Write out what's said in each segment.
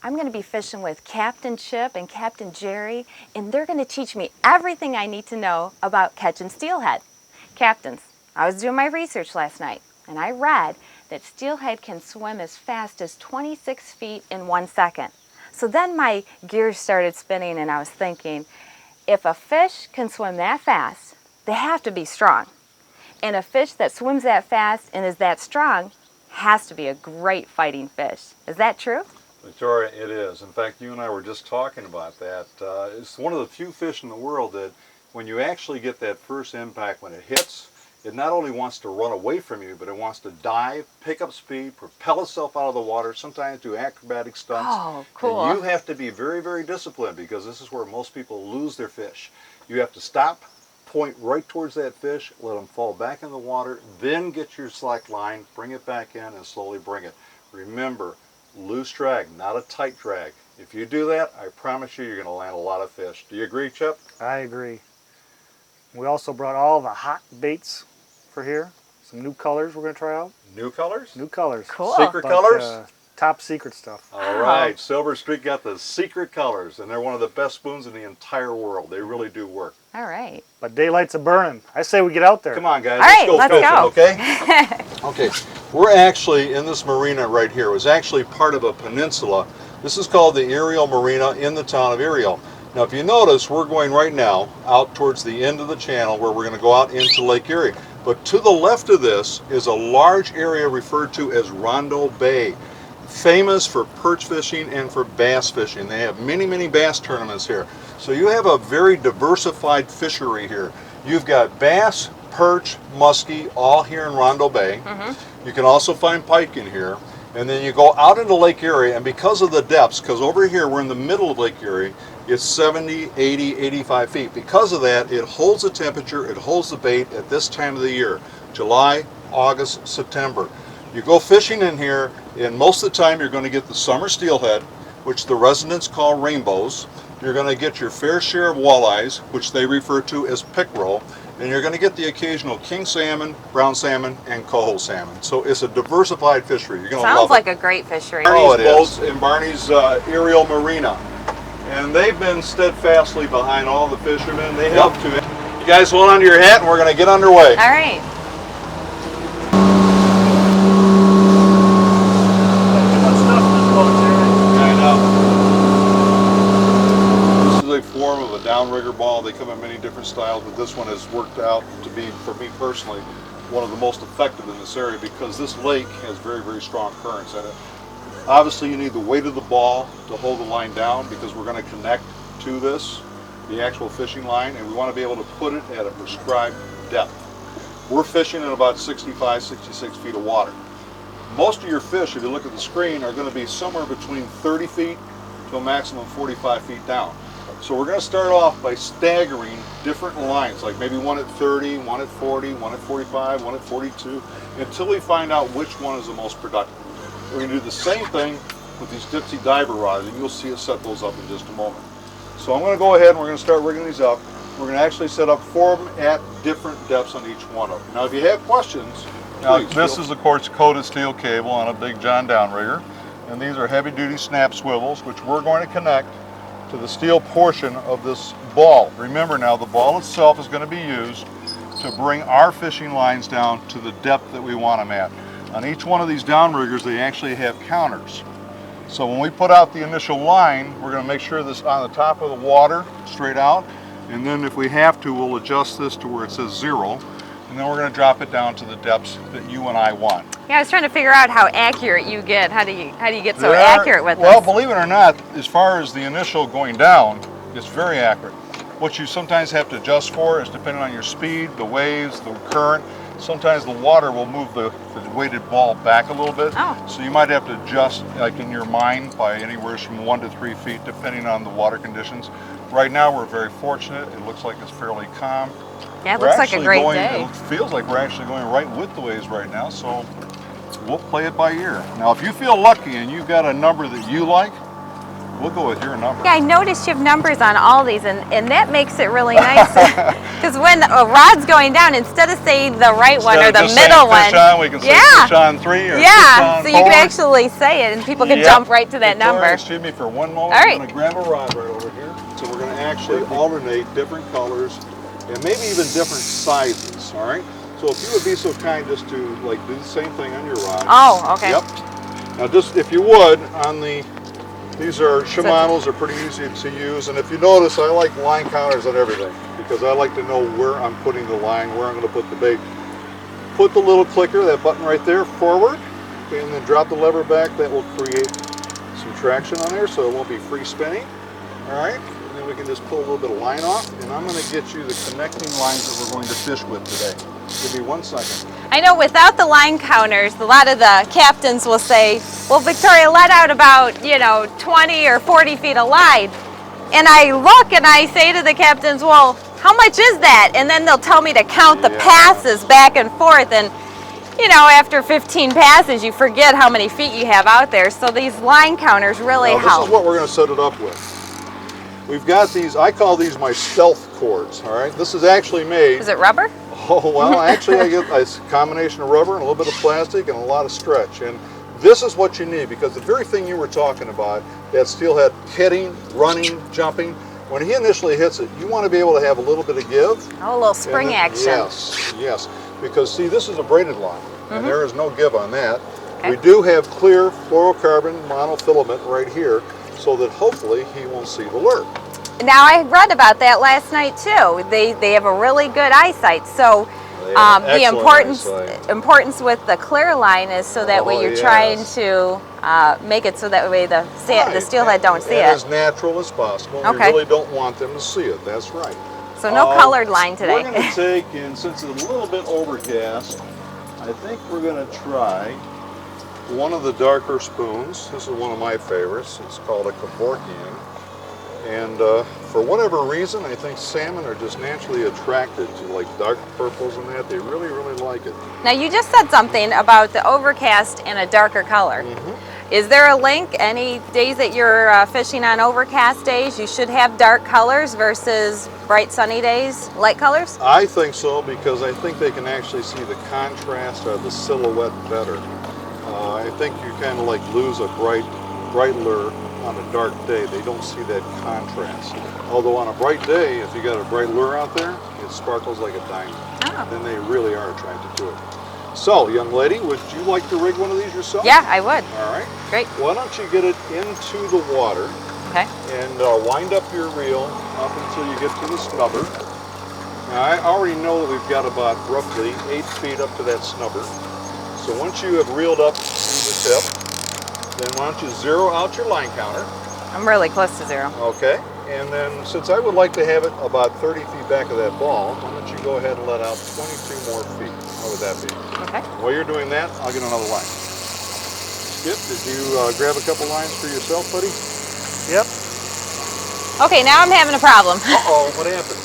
I'm going to be fishing with Captain Chip and Captain Jerry, and they're going to teach me everything I need to know about catching steelhead. Captains, I was doing my research last night, and I read that steelhead can swim as fast as 26 feet in 1 second. So then my gears started spinning, and I was thinking, if a fish can swim that fast, they have to be strong. And a fish that swims that fast and is that strong has to be a great fighting fish. Is that true? Victoria, it is. In fact, you and I were just talking about that. It's one of the few fish in the world that when you actually get that first impact, when it hits, it not only wants to run away from you, but it wants to dive, pick up speed, propel itself out of the water, sometimes do acrobatic stunts. Oh, cool. And you have to be very, very disciplined, because this is where most people lose their fish. You have to stop, point right towards that fish, let them fall back in the water, then get your slack line, bring it back in, and slowly bring it. Remember, loose drag, not a tight drag. If you do that, I promise you, you're going to land a lot of fish. Do you agree, Chip? I agree. We also brought all the hot baits for here. Some new colors we're going to try out. New colors? New colors. Cool. Secret colors? Top secret stuff. All right, Silver Streak got the secret colors, and they're one of the best spoons in the entire world. They really do work. All right. But daylight's a burning. I say we get out there. Come on, guys. All right, let's go fishing, let's okay? Okay, we're actually in this marina right here. It was actually part of a peninsula. This is called the Erie Marina in the town of Erie. Now, if you notice, we're going right now out towards the end of the channel where we're going to go out into Lake Erie. But to the left of this is a large area referred to as Rondo Bay, famous for perch fishing and for bass fishing. They have many, many bass tournaments here. So you have a very diversified fishery here. You've got bass, perch, muskie, all here in Rondo Bay. You can also find pike in here. And then you go out into Lake Erie, and because of the depths, because over here we're in the middle of Lake Erie, it's 70, 80, 85 feet. Because of that, it holds the temperature, it holds the bait at this time of the year, July, August, September. You go fishing in here, and most of the time you're going to get the summer steelhead, which the residents call rainbows. You're going to get your fair share of walleyes, which they refer to as pickerel, and you're going to get the occasional king salmon, brown salmon, and coho salmon. So it's a diversified fishery. You're going to love it. Sounds like a great fishery. Barney's boats in Barney's Erie Marina, and they've been steadfastly behind all the fishermen. They help to. You guys hold on to your hat, and we're going to get underway. All right. Form of a downrigger ball. They come in many different styles, but this one has worked out to be, for me personally, one of the most effective in this area, because this lake has very, very strong currents in it. Obviously, you need the weight of the ball to hold the line down, because we're going to connect to this, the actual fishing line, and we want to be able to put it at a prescribed depth. We're fishing at about 65, 66 feet of water. Most of your fish, if you look at the screen, are going to be somewhere between 30 feet to a maximum 45 feet down. So we're going to start off by staggering different lines, like maybe one at 30, one at 40, one at 45, one at 42, until we find out which one is the most productive. We're going to do the same thing with these dipsy diver rods, and you'll see us set those up in just a moment. So I'm going to go ahead and we're going to start rigging these up. We're going to actually set up 4 of them at different depths on each one of them. Now, if you have questions, now this is, of course, coated steel cable on a big John downrigger, and these are heavy-duty snap swivels, which we're going to connect to the steel portion of this ball. Remember now, the ball itself is going to be used to bring our fishing lines down to the depth that we want them at. On each one of these downriggers, they actually have counters. So when we put out the initial line, we're going to make sure this on the top of the water, straight out, and then if we have to, we'll adjust this to where it says 0, and then we're going to drop it down to the depths that you and I want. Yeah, I was trying to figure out how accurate you get. How do you get so accurate with this? Well, believe it or not, as far as the initial going down, it's very accurate. What you sometimes have to adjust for is depending on your speed, the waves, the current. Sometimes the water will move the weighted ball back a little bit. Oh. So you might have to adjust, like in your mind, by anywhere from 1 to 3 feet, depending on the water conditions. Right now, we're very fortunate. It looks like it's fairly calm. Yeah, it looks like a great day. It feels like we're actually going right with the waves right now, so we'll play it by ear. Now, if you feel lucky and you've got a number that you like, We'll go with your number. Yeah, I noticed you have numbers on all these, and that makes it really nice. Because when a rod's going down, instead of saying the right one or the middle one, we can say fish on 3 or fish on 4. so you can actually say it, and people can jump right to that number. Excuse me for one moment. All right. I'm going to grab a rod right over here. So we're going to actually alternate different colors and maybe even different sizes. All right. So if you would be so kind just to like do the same thing on your rod. Oh, okay. Yep. Now just if you would on the. These are Shimano's, they're pretty easy to use, and if you notice, I like line counters on everything because I like to know where I'm putting the line, where I'm going to put the bait. Put the little clicker, that button right there, forward, okay, and then drop the lever back. That will create some traction on there so it won't be free spinning. All right, and then we can just pull a little bit of line off, and I'm going to get you the connecting lines that we're going to fish with today. Give me 1 second. I know without the line counters, a lot of the captains will say, well, Victoria, let out about, 20 or 40 feet of line. And I look and I say to the captains, well, how much is that? And then they'll tell me to count the passes back and forth. And, after 15 passes, you forget how many feet you have out there. So these line counters really help. This is what we're going to set it up with. We've got these, I call these my stealth cords, all right? This is actually made. Is it rubber? Oh, well, actually I get a combination of rubber and a little bit of plastic and a lot of stretch. And this is what you need because the very thing you were talking about, that steelhead hitting, running, jumping, when he initially hits it, you want to be able to have a little bit of give. Oh, a little spring action. Yes. Because see, this is a braided line and there is no give on that. Okay. We do have clear fluorocarbon monofilament right here so that hopefully he won't see the lure. Now, I read about that last night too. They have a really good eyesight. So the importance with the clear line is so that way you're trying to make it so that way the steelhead don't see it. As natural as possible. Okay. You really don't want them to see it. That's right. So no colored line today. We're going to take, and since it's a little bit overcast, I think we're going to try one of the darker spoons. This is one of my favorites. It's called a Kevorkian. And for whatever reason, I think salmon are just naturally attracted to like dark purples and that. They really, really like it. Now you just said something about the overcast and a darker color. Is there a link? Any days that you're fishing on overcast days, you should have dark colors versus bright sunny days, light colors? I think so because I think they can actually see the contrast or the silhouette better. I think you kind of like lose a bright lure on a dark day. They don't see that contrast. Although on a bright day, if you got a bright lure out there, it sparkles like a diamond. Oh. Then they really are attracted to it. So, young lady, would you like to rig one of these yourself? Yeah, I would. All right. Great. Why don't you get it into the water and wind up your reel up until you get to the snubber. Now, I already know that we've got about roughly 8 feet up to that snubber. So once you have reeled up to the tip, then why don't you zero out your line counter. I'm really close to zero. Okay. And then since I would like to have it about 30 feet back of that ball, why don't you go ahead and let out 22 more feet. How would that be? Okay. While you're doing that, I'll get another line. Skip, did you grab a couple lines for yourself, buddy? Yep. Okay, now I'm having a problem. Uh-oh, what happened?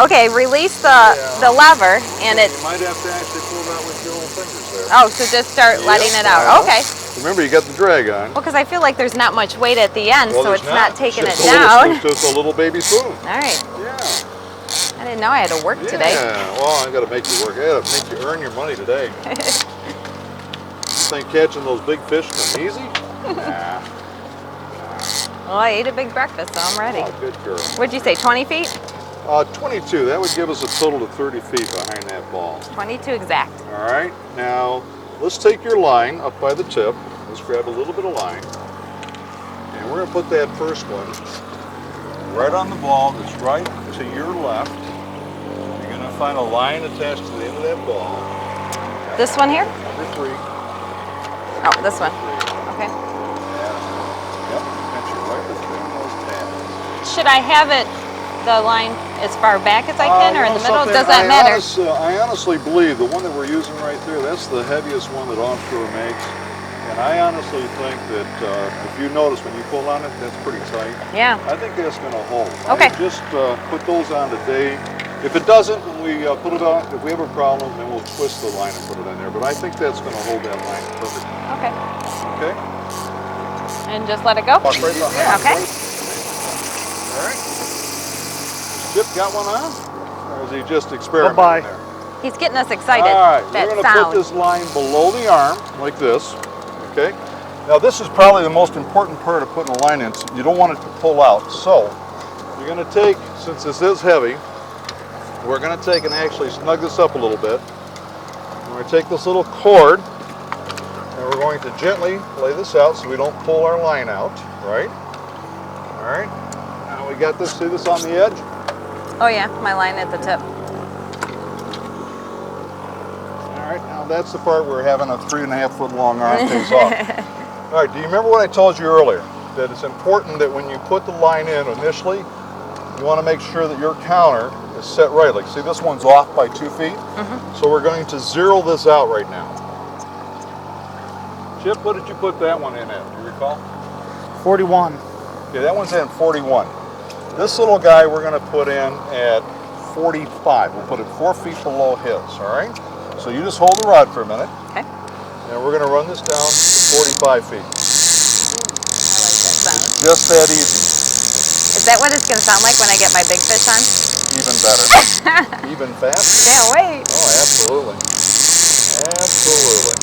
Okay, release the lever and You it's... might have to actually pull it out with your little fingers there. Oh, so just start letting it out. Okay. Remember, you got the drag on. Well, because I feel like there's not much weight at the end, so it's not taking it Just down. Just a little baby spoon. All right. Yeah. I didn't know I had to work today. Yeah, well, I got to make you work. I got to make you earn your money today. You think catching those big fish come easy? Nah. Well, I ate a big breakfast, so I'm ready. Oh, good girl. What'd you say, 20 feet? 22. That would give us a total of 30 feet behind that ball. 22 exact. All right. Now, let's take your line up by the tip. Let's grab a little bit of line. And we're going to put that first one right on the ball that's right to your left. You're going to find a line attached to the end of that ball. This one here? Number 3. Oh, this one. Okay. Yep. Catch it right between those tabs. Should I have it, the line, as far back as I can or in the middle? Does that matter? I honestly believe the one that we're using right there, that's the heaviest one that Offshore makes. And I honestly think that if you notice when you pull on it, that's pretty tight. Yeah. I think that's going to hold. Okay. Just put those on today. If it doesn't, when we put it on, if we have a problem, then we'll twist the line and put it in there. But I think that's going to hold that line perfect. Okay. Okay? I And just let it go? Walk right behind. Okay. All right. Chip got one on? Or is he just experimenting Bye-bye. there? He's getting us excited. All right, That we're going to sound. put this line below the arm, like this, okay? Now this is probably the most important part of putting a line in. So you don't want it to pull out. So you're going to take, since this is heavy, we're going to take and actually snug this up a little bit. We're going to take this little cord, and we're going to gently lay this out so we don't pull our line out, right? All right, now we got this, see this on the edge? Oh yeah, my line at the tip. All right, now that's the part where having a 3.5 foot long arm pays off. All right, do you remember what I told you earlier? That it's important that when you put the line in initially, you want to make sure that your counter is set right. Like, see, this one's off by 2 feet. So we're going to zero this out right now. Chip, what did you put that one in at? Do you recall? 41. Okay, that one's in 41. This little guy we're going to put in at 45. We'll put it 4 feet below his, all right? So you just hold the rod for a minute. Okay. And we're going to run this down to 45 feet. I like that sound. Just that easy. Is that what it's going to sound like when I get my big fish on? Even better. Even faster. Can't wait. Oh, absolutely. Absolutely.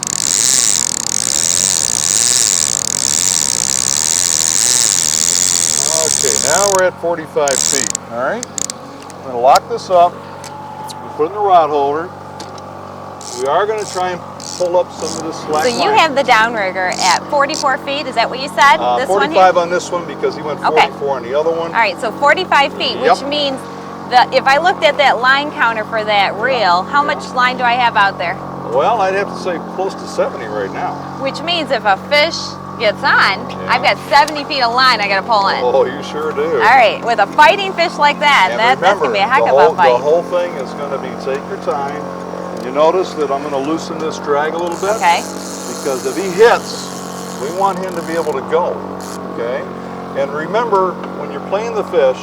Okay, now we're at 45 feet, all right? I'm going to lock this up, put it in the rod holder. We are going to try and pull up some of this slack So you line. have the downrigger at 44 feet, is that what you said? This 45 one here? on this one because he went 44 on the other one. All right, so 45 feet, Yep. which means that if I looked at that line counter for that reel, how much line do I have out there? Well, I'd have to say close to 70 right now. Which means if a fish gets on, I've got 70 feet of line I got to pull in. Oh, you sure do. All right, with a fighting fish like that, And that's remember, going to be a heck the of whole, a fight. The whole thing is going to be take your time. You notice that I'm going to loosen this drag a little bit. Okay. Because if he hits, we want him to be able to go, okay? And remember, when you're playing the fish,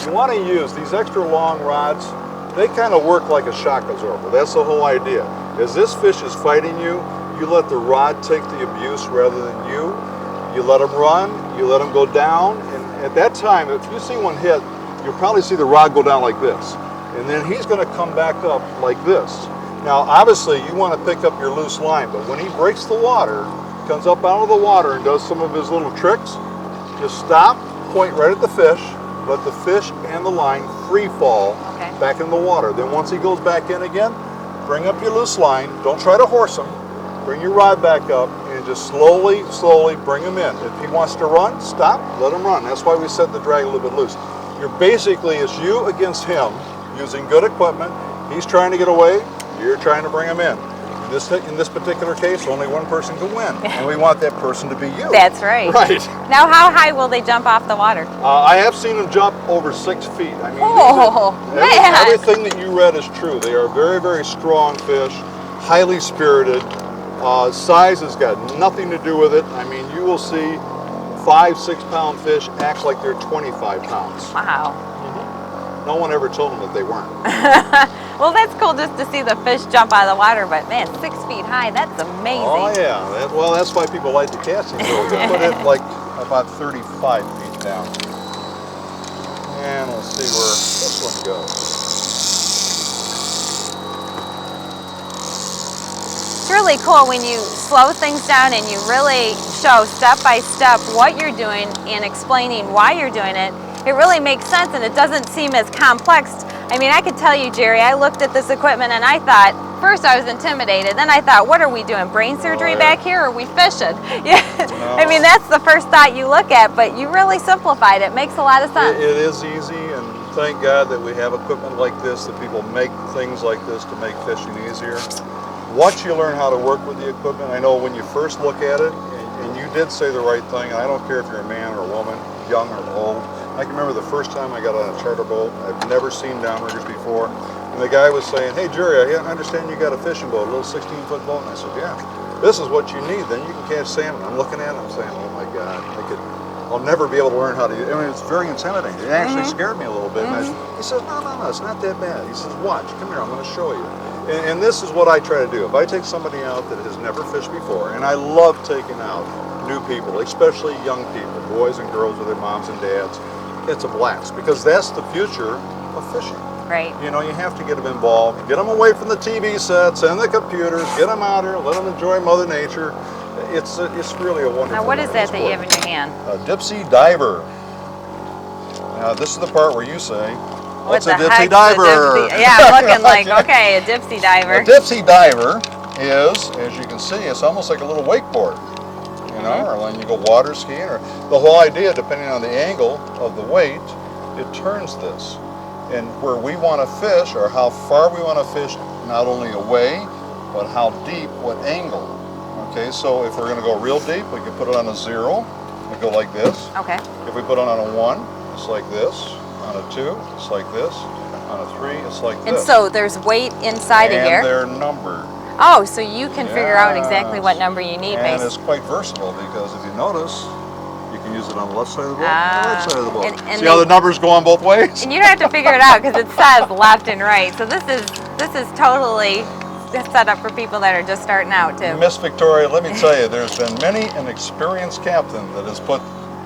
you want to use these extra long rods. They kind of work like a shock absorber. That's the whole idea. As this fish is fighting you, you let the rod take the abuse rather than you. You let him run, you let him go down, and at that time, if you see one hit, you'll probably see the rod go down like this. And then he's going to come back up like this. Now, obviously, you want to pick up your loose line, but when he breaks the water, comes up out of the water and does some of his little tricks, just stop, point right at the fish, let the fish and the line free fall back in the water. Then once he goes back in again, bring up your loose line. Don't try to horse him. Bring your rod back up and just slowly, slowly bring him in. If he wants to run, stop, let him run. That's why we set the drag a little bit loose. You're basically, it's you against him using good equipment. He's trying to get away. You're trying to bring him in. In this particular case, only one person can win, and we want that person to be you. That's right. Right. Now, how high will they jump off the water? I have seen them jump over 6 feet. I mean, man. everything that you read is true. They are very, very strong fish, highly spirited. Size has got nothing to do with it. I mean, you will see 5-6 pound fish act like they're 25 pounds. Wow. No one ever told them that they weren't. Well, that's cool just to see the fish jump out of the water, but man, 6 feet high, that's amazing. Oh yeah, well that's why people like the casting. So we put it like about 35 feet down. And we'll see where this one goes. It's really cool when you slow things down and you really show step by step what you're doing and explaining why you're doing it. It really makes sense and it doesn't seem as complex. I mean, I could tell you, Jerry, I looked at this equipment and I thought, first I was intimidated, then I thought, what are we doing, brain surgery back here, or are we fishing? Yeah. No. I mean, that's the first thought you look at, but you really simplified it. It makes a lot of sense. It is easy, and thank God that we have equipment like this, that people make things like this to make fishing easier. Once you learn how to work with the equipment, I know when you first look at it, and you did say the right thing, and I don't care if you're a man or a woman, young or old. I can remember the first time I got on a charter boat. I've never seen downriggers before. And the guy was saying, hey, Jerry, I understand you got a fishing boat, a little 16-foot boat. And I said, yeah, this is what you need. Then you can catch salmon. I'm looking at it, I'm saying, oh my God, I'll never be able to learn how to do it. I mean, it's very intimidating. It actually scared me a little bit. And he says, no, it's not that bad. He says, watch, come here, I'm going to show you. And this is what I try to do. If I take somebody out that has never fished before, and I love taking out new people, especially young people, boys and girls with their moms and dads, it's a blast because that's the future of fishing. Right. You know, you have to get them involved, get them away from the TV sets and the computers, get them out here, let them enjoy Mother Nature. It's really a wonderful. Now, what is that sport. you have in your hand? A dipsy diver. Now, this is the part where you say, "What's a dipsy diver?" Yeah, I'm looking like, okay, a dipsy diver. A dipsy diver is, as you can see, it's almost like a little wakeboard. You know, or when you go water skiing, or the whole idea, depending on the angle of the weight, it turns this. And where we want to fish, or how far we want to fish, not only away, but how deep, what angle. Okay, so if we're going to go real deep, we can put it on a 0 and go like this. Okay. If we put it on a 1, it's like this. On a 2, it's like this. On a 3, it's like this. And so there's weight inside of here. And they're numbered. Oh, so you can figure out exactly what number you need. And it's quite versatile because if you notice, you can use it on the left side of the boat and the right side of the boat. And see how the numbers go on both ways? And you don't have to figure it out because it says left and right. So this is totally set up for people that are just starting out too. Miss Victoria, let me tell you, there's been many an experienced captain that has put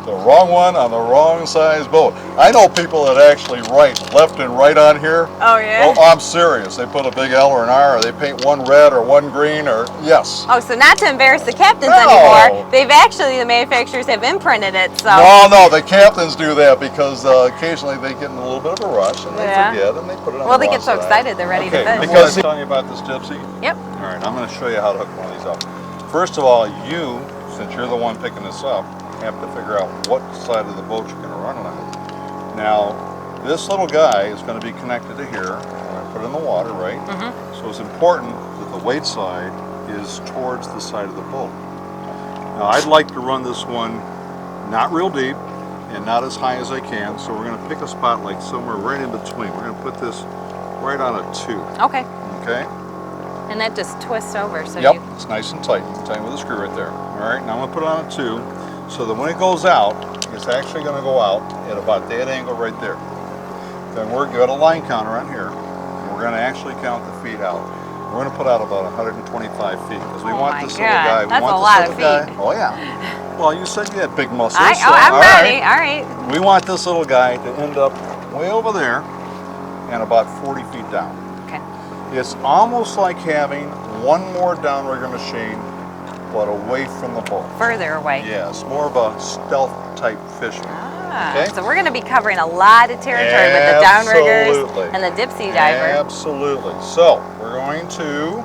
the wrong one on the wrong size boat. I know people that actually write left and right on here. Oh yeah? Oh, I'm serious. They put a big L or an R, or they paint one red or one green, or yes. Oh, so not to embarrass the captains No. anymore. They've actually, the manufacturers have imprinted it, so. No, the captains do that because occasionally they get in a little bit of a rush and they forget and they put it on Well, the they wrong get so side. excited they're ready to fish. Because I'm telling you about this dipsy. Yep. All right, I'm going to show you how to hook one of these up. First of all, you, since you're the one picking this up, have to figure out what side of the boat you're going to run it on. Now, this little guy is going to be connected to here. I'm going to put it in the water, right? So it's important that the weight side is towards the side of the boat. Now, I'd like to run this one not real deep and not as high as I can, so we're going to pick a spot like somewhere right in between. We're going to put this right on a 2. Okay. Okay? And that just twists over, so Yep, you. it's nice and tight. You can tighten with a screw right there. All right, now I'm going to put it on a 2. So that when it goes out, it's actually going to go out at about that angle right there. Then we're got a line counter on here. And we're going to actually count the feet out. We're going to put out about 125 feet because we want this little guy. That's we want a lot of guy. feet. Oh yeah. Well, you said you had big muscles. I'm all ready. right. All right. We want this little guy to end up way over there and about 40 feet down. Okay. It's almost like having one more downrigger machine, but away from the boat. Further away. Yes, more of a stealth type fishing. Okay? So we're going to be covering a lot of territory with the downriggers and the dipsy diver. Absolutely. So we're going to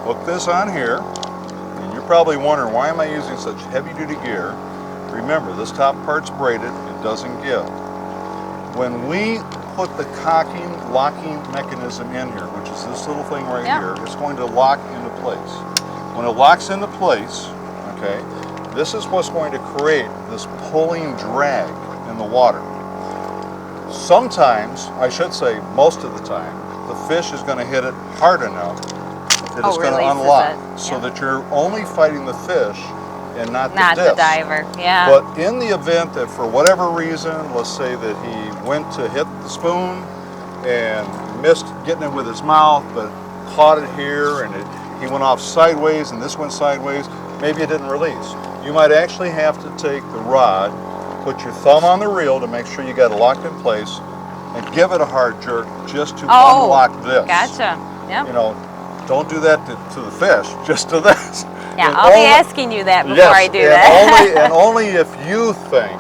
hook this on here. And you're probably wondering, why am I using such heavy duty gear? Remember, this top part's braided, it doesn't give. When we put the cocking, locking mechanism in here, which is this little thing right here, it's going to lock into place. When it locks into place, okay, this is what's going to create this pulling drag in the water. Sometimes, I should say most of the time, the fish is going to hit it hard enough that it's going to unlock, so that you're only fighting the fish and not the disc. the diver, yeah. But in the event that for whatever reason, let's say that he went to hit the spoon and missed getting it with his mouth, but caught it here and he went off sideways and this went sideways, maybe it didn't release. You might actually have to take the rod, put your thumb on the reel to make sure you got it locked in place, and give it a hard jerk just to unlock this. Gotcha. Yep. You know, don't do that to the fish, just to this. Yeah, And I'll be asking you that before I do that. and only if you think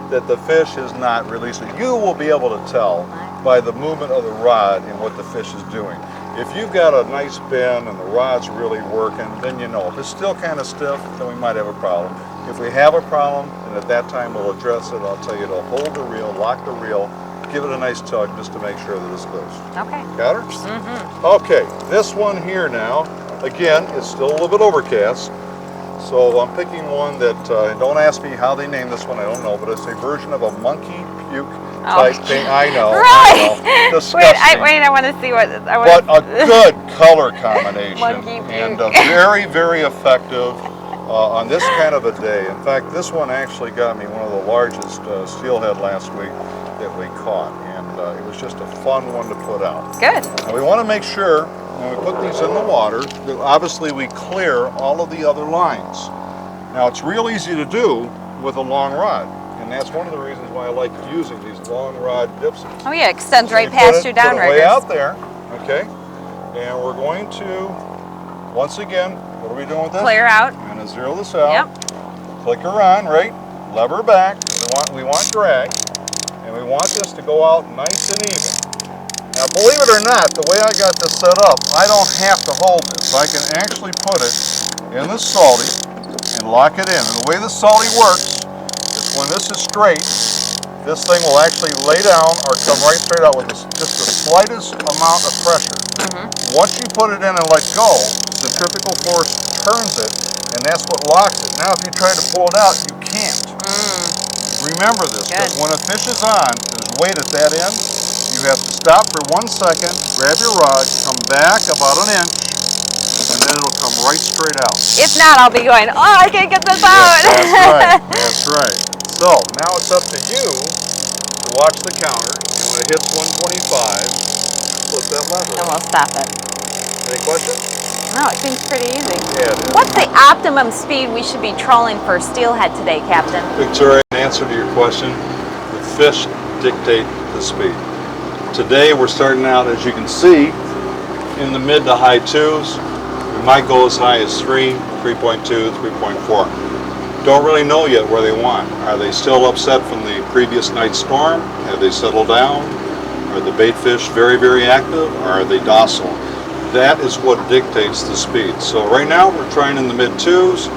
that the fish is not releasing. You will be able to tell by the movement of the rod and what the fish is doing. If you've got a nice bend and the rod's really working, then you know. If it's still kind of stiff, then we might have a problem. If we have a problem, then at that time we'll address it. I'll tell you to hold the reel, lock the reel, give it a nice tug just to make sure that it's loose. Okay. Got her? Mm-hmm. Okay, this one here now, again, it's still a little bit overcast. So I'm picking one that, and don't ask me how they named this one, I don't know, but it's a version of a monkey puke type thing. I know. Really? I know. Disgusting. Wait, I want to see what. But a good color combination. Monkey puke. And very, very effective on this kind of a day. In fact, this one actually got me one of the largest steelhead last week that we caught. And it was just a fun one to put out. Good. And we want to make sure when we put these in the water that obviously we clear all of the other lines. Now it's real easy to do with a long rod, and that's one of the reasons why I like using these long rod dipsers. Oh yeah, extends right So past your put it way downriggers. out there, okay? And we're going to, once again, what are we doing with this? Clear out. We're going to zero this out. Yep. Click her on, right? Lever back. We want drag, and we want this to go out nice and even. Now, believe it or not, the way I got this set up, I don't have to hold this. I can actually put it in the salty and lock it in. And the way the salty works is when this is straight, this thing will actually lay down or come right straight out with just the slightest amount of pressure. Once you put it in and let go, centrifugal force turns it, and that's what locks it. Now, if you try to pull it out, you can't. Remember this, because when a fish is on, there's weight at that end. You have to stop for 1 second, grab your rod, come back about an inch, and then it'll come right straight out. If not, I'll be going, oh, I can't get this out. That's right. That's right. So now it's up to you to watch the counter, and when it hits 125, flip that lever. And we'll stop it. Any questions? No, it seems pretty easy. Yeah, it is. What's the optimum speed we should be trolling for steelhead today, Captain? Victoria, in answer to your question, the fish dictate the speed. Today we're starting out, as you can see, in the mid to high 2s. We might go as high as 3, 3.2, 3.4. Don't really know yet where they want. Are they still upset from the previous night's storm? Have they settled down? Are the bait fish very, very active? Or are they docile? That is what dictates the speed. So right now we're trying in the mid 2s.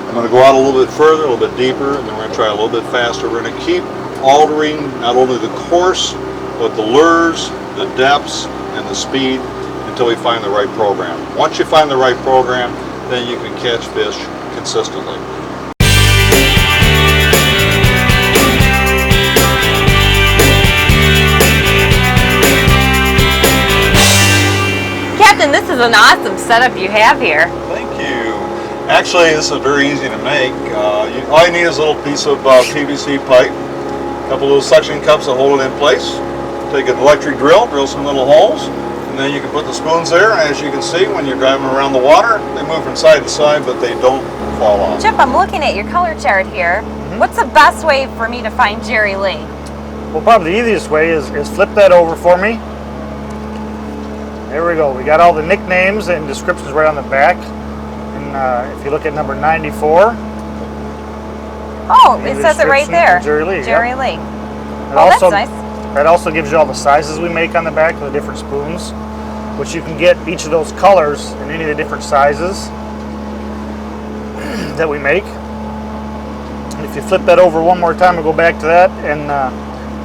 I'm going to go out a little bit further, a little bit deeper, and then we're going to try a little bit faster. We're going to keep altering not only the course, but the lures, the depths, and the speed until we find the right program. Once you find the right program, then you can catch fish consistently. Captain, this is an awesome setup you have here. Thank you. Actually, this is very easy to make. All you need is a little piece of PVC pipe, a couple of little suction cups to hold it in place. Take an electric drill some little holes, and then you can put the spoons there. And as you can see, when you're driving around the water, they move from side to side, but they don't fall off. Chip, I'm looking at your color chart here. What's the best way for me to find Jerry Lee? Well, probably the easiest way is flip that over for me. There we go. We got all the nicknames and descriptions right on the back. And if you look at number 94. Oh, it says it right there. Jerry Lee. Jerry Yep. Lee. And Oh, also, that's nice. That also gives you all the sizes we make on the back of the different spoons, which you can get each of those colors in any of the different sizes that we make. And if you flip that over one more time and go back to that, and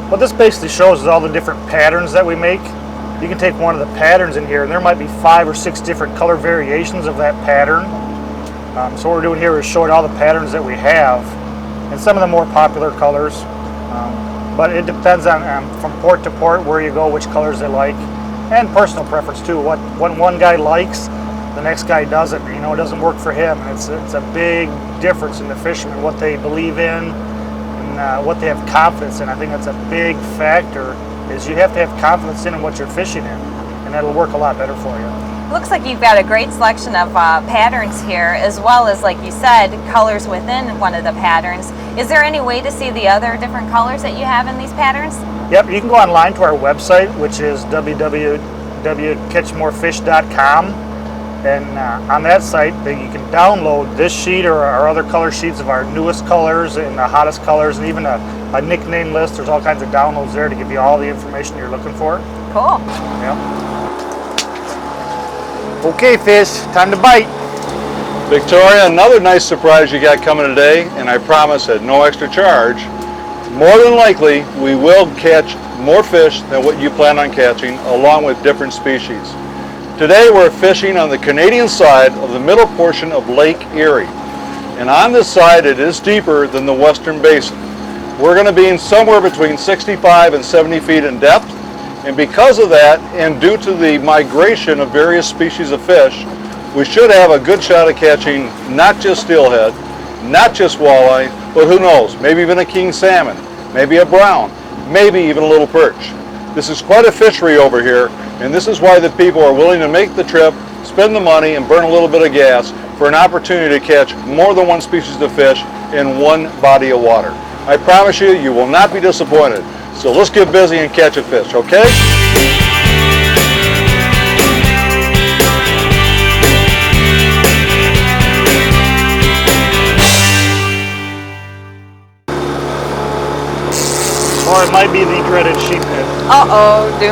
what this basically shows is all the different patterns that we make. You can take one of the patterns in here, and there might be 5 or 6 different color variations of that pattern. So what we're doing here is showing all the patterns that we have, and some of the more popular colors. But it depends on from port to port where you go, which colors they like, and personal preference too. What one guy likes, the next guy doesn't. You know, it doesn't work for him. It's a big difference in the fishermen, what they believe in, and what they have confidence in. I think that's a big factor. Is you have to have confidence in what you're fishing in, and that'll work a lot better for you. Looks like you've got a great selection of patterns here, as well as, like you said, colors within one of the patterns. Is there any way to see the other different colors that you have in these patterns? Yep, you can go online to our website, which is www.catchmorefish.com, and on that site you can download this sheet or our other color sheets of our newest colors and the hottest colors, and even a nickname list. There's all kinds of downloads there to give you all the information you're looking for. Cool. Yep. Okay, fish, time to bite. Victoria, another nice surprise you got coming today, and I promise at no extra charge. More than likely, we will catch more fish than what you plan on catching, along with different species. Today we're fishing on the Canadian side of the middle portion of Lake Erie. And on this side it is deeper than the Western Basin. We're going to be in somewhere between 65 and 70 feet in depth. And because of that, and due to the migration of various species of fish, we should have a good shot at catching not just steelhead, not just walleye, but who knows, maybe even a king salmon, maybe a brown, maybe even a little perch. This is quite a fishery over here, and this is why the people are willing to make the trip, spend the money, and burn a little bit of gas for an opportunity to catch more than one species of fish in one body of water. I promise you, you will not be disappointed. So let's get busy and catch a fish, okay? Or it might be the dreaded sheephead. Uh-oh, do.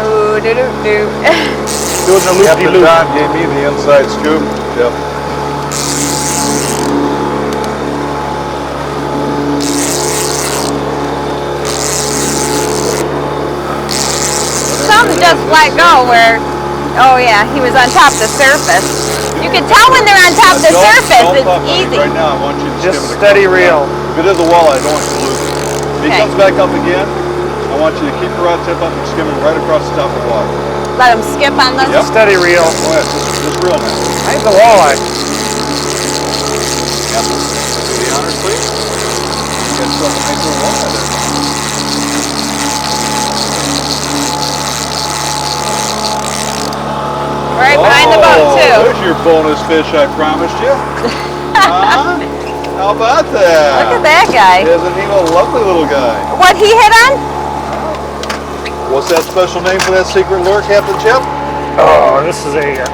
Doing the Captain loop-de-loop. John gave me the inside scoop. Yep. Some just let go where, oh yeah, he was on top of the surface. You can tell when they're on top of the surface, Don't it's puff on it. easy. Right now, I want you to Just skim it steady across the reel. top. If it is a walleye, I don't want you to lose it. If he Okay. comes back up again, I want you to keep your rod tip up and skim him right across the top of the water. Let him skip on the... Yep. Steady reel. Go ahead, just reel man. I think the walleye. Yep. Do the honors, please. You got yourself a nice little walleye there. Right behind the boat, too. There's your bonus fish I promised you. Huh? How about that? Look at that guy. Isn't he a lovely little guy? What he hit on? What's that special name for that secret lure, Captain Chip? Oh, this is a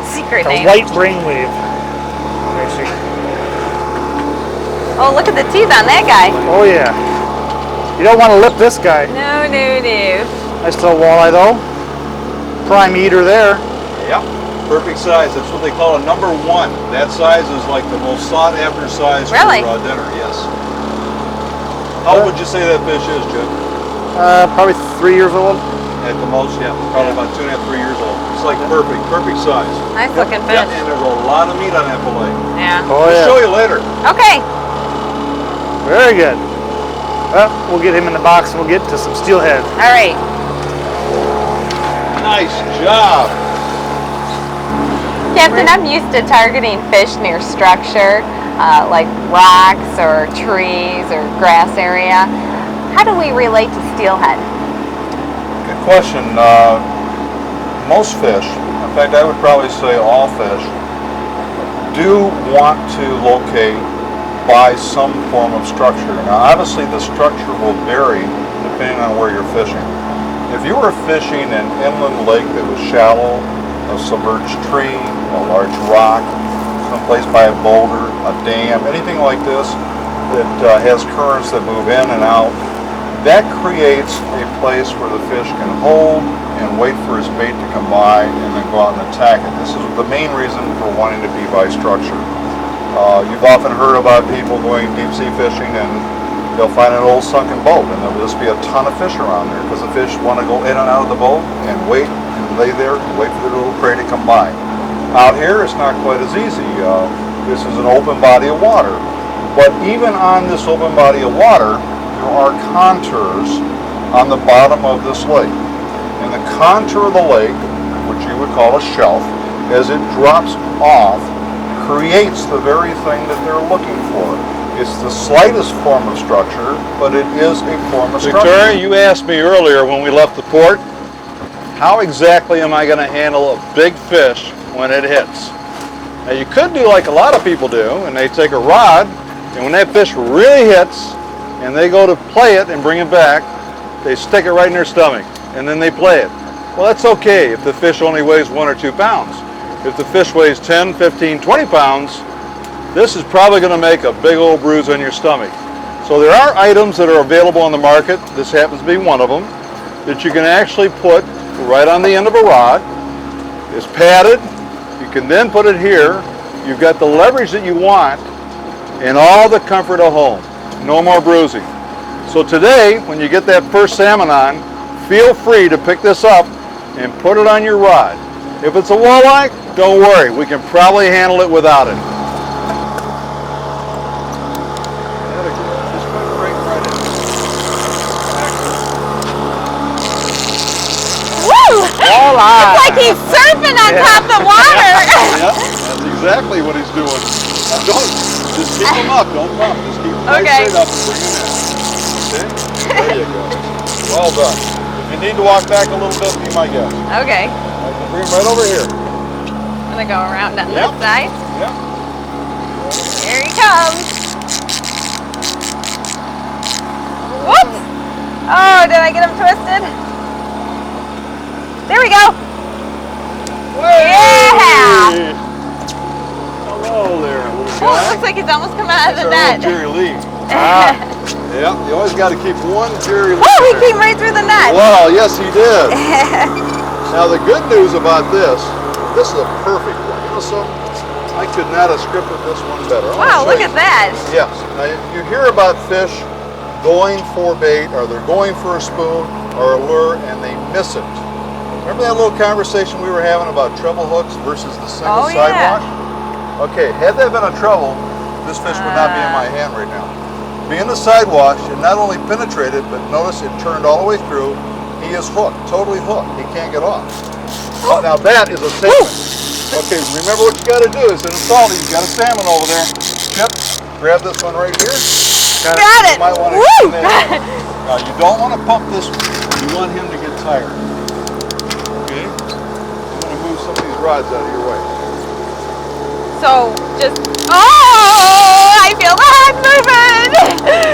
Secret name. white brainwave. There you see. Oh, look at the teeth on that guy. Oh yeah. You don't want to lip this guy. No, no, no. Nice little walleye though. Prime eater there. Yep. Perfect size. That's what they call a number one. That size is like the most sought after size Really? for dinner. Yes. How old would you say that fish is, Jim? Probably 3 years old. At the most, yeah. Probably about 2.5, 3 years old. It's like perfect size. Nice looking Yeah, fish. and there's a lot of meat on that fillet. Yeah. Oh I'll yeah. show you later. Okay. Very good. Well, we'll get him in the box and we'll get to some steelhead. All right. Nice job. Captain, I'm used to targeting fish near structure, like rocks or trees or grass area. How do we relate to steelhead? Good question. Most fish, in fact I would probably say all fish, do want to locate by some form of structure. Now obviously the structure will vary depending on where you're fishing. If you were fishing an inland lake that was shallow, a submerged tree, a large rock, someplace by a boulder, a dam, anything like this that has currents that move in and out, that creates a place where the fish can hold and wait for his bait to come by and then go out and attack it. This is the main reason for wanting to be by structure. You've often heard about people going deep sea fishing and they'll find an old sunken boat and there'll just be a ton of fish around there because the fish want to go in and out of the boat and wait and lay there and wait for their little prey to come by. Out here it's not quite as easy. This is an open body of water. But even on this open body of water, there are contours on the bottom of this lake. And the contour of the lake, which you would call a shelf, as it drops off, creates the very thing that they're looking for. It's the slightest form of structure, but it is a form of structure. Victoria, you asked me earlier when we left the port, how exactly am I going to handle a big fish when it hits? Now you could do like a lot of people do, and they take a rod, and when that fish really hits, and they go to play it and bring it back, they stick it right in their stomach, and then they play it. Well, that's okay if the fish only weighs 1 or 2 pounds. If the fish weighs 10, 15, 20 pounds, this is probably going to make a big old bruise on your stomach. So there are items that are available on the market, this happens to be one of them, that you can actually put right on the end of a rod. It's padded. You can then put it here. You've got the leverage that you want in all the comfort of home. No more bruising. So today, when you get that first salmon on, feel free to pick this up and put it on your rod. If it's a walleye, don't worry. We can probably handle it without it. Woo! Walleye. It's like he's surfing on top of the water. Yeah, that's exactly what he's doing. Now don't, just keep him up. Don't pump. Just keep him nice Okay. straight up and bring him in. Okay? There you go. Well done. If you need to walk back a little bit, be my guest. Okay. I can bring him right over here. gonna go around on Yep. this side. Yep. Here he comes. Whoops! Oh, did I get him twisted? There we go. Yeah! Hello there, little Oh, it guy. looks like he's almost come out of the That's our net. little Jerry Lee. Yep, you always got to keep one Jerry Lee. Whoa, he there. came right through the net. Wow, yes he did. Now the good news about this is a perfect one. You know something? I could not have scripted this one better. I wanna Wow, show look you. at that. Yes. Now you hear about fish going for bait, or they're going for a spoon or a lure, and they miss it. Remember that little conversation we were having about treble hooks versus the single Oh, yeah. sidewash? Okay, had that been a treble, this fish would not be in my hand right now. Being the sidewash, it not only penetrated, but notice it turned all the way through. He is hooked, totally hooked. He can't get off. Oh, now that is a salmon. Okay, remember what you got to do is in a salty, you got a salmon over there. Chip, grab this one right here. Got it. You might want to Woo! Now you don't want to pump this one. You want him to get tired. Okay? I'm going to move some of these rods out of your way. So just, oh, I feel the head moving.